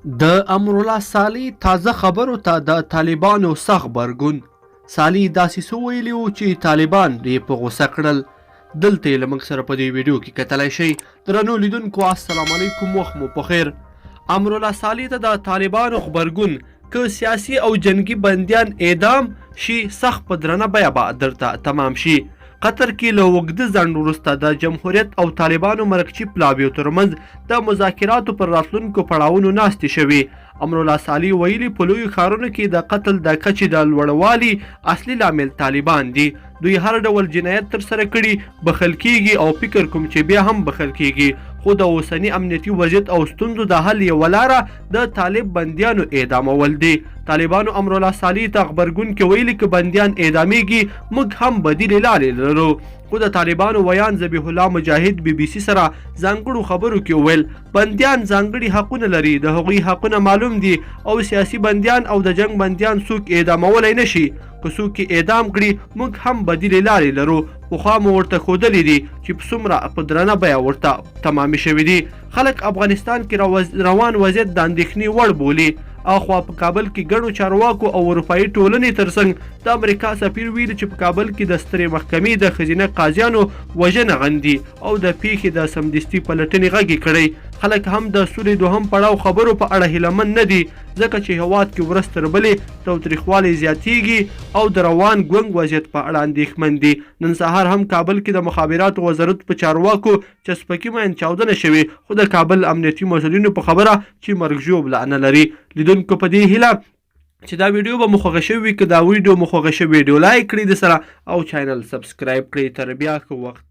د امرالله صالح تازه خبرو ته د طالبانو سخت غبرګون. صالح داسې څه ویلي وو چې طالبان یې په غوسه کړل. دلته یې له موږ سره په دې ویډیو کې کتلی شئ. درنو لیدونکو السلام علیکم، وخت مو په خیر. امرالله صالح ته د طالبانو غبرګون که سیاسي او جنگي بندیان اعدام شي سخت په درنه بیه به درته تمام شي. قطر کې له اوږده ځنډ وروسته د جمهوریت او طالبانو مرکچي پلاویو ترمنځ د مذاکراتو پر راتلونکو پړاوونو ناستې شوې. امرالله صالح ویلي په لویو ښارونو کې د قتل د کچې د لوړوالي اصلي لامل طالبان دي. دوی هر ډول جنایت ترسره کړي، بخښل کیږي او فکر کوم چې بیا هم بخښل کیږي. خو د اوسني امنیتي وضعیت او ستونزو د حل یوه لاره د طالب بندیانو اعدامول دي. طالبانو امرالله صالح ته غبرګون کې ویلي که بندیان اعدامیږي موږ هم بدیلې لارې لرو. خو د طالبانو ویان ذبیح الله مجاهد BBC سره ځانګړو خبرو کې وویل بندیان ځانګړي حقونه لري، د هغوی حقونه معلوم دي او سیاسي بندیان او د جنگ بندیان څوک اعدامولی نشي. که څوک یې اعدام کړي موږ هم بدیلې لارې لرو. پخوا مو ورته ښودلي دي چې په څومره په درنه بیه ورته تمامې شوي دي. خلک افغانستان کې روان وضعیت د اندېښنې وړ بولي. اخوا په کابل کې ګڼو چارواکو او اروپایي ټولنې ترڅنګ د امریکا سفیر ویلي چې په کابل کې د سترې محکمې د ښځینه قاضیانو وژنه غندي او د پیښې د سمدستي پلټنې غږ یې کړی. خلک هم د سولې دوهم پړاو خبرو په اړه هیلهمن نه دي ځکه چې هېواد کې ورځ تر بلې تاوتریخوالی زیاتیږي او د روان ګونګ وضعیت په اړه اندېښمن دي. نن سهار هم کابل کې د مخابراتو وزارت په چارواکو چسپکي مین چاودنه شوې، خو د کابل امنیتي مسؤلینو په خبره چې مرګ ژوبله نه لري. لیدونکو په دې هیله چې دا ویډیو به مو خوښه شوې وي. که دا ویډیو مو خوښه شوې ویډیو لایک کړئ د سره او چینل سبسکرایب کړئ. تر بیا ښه وخت.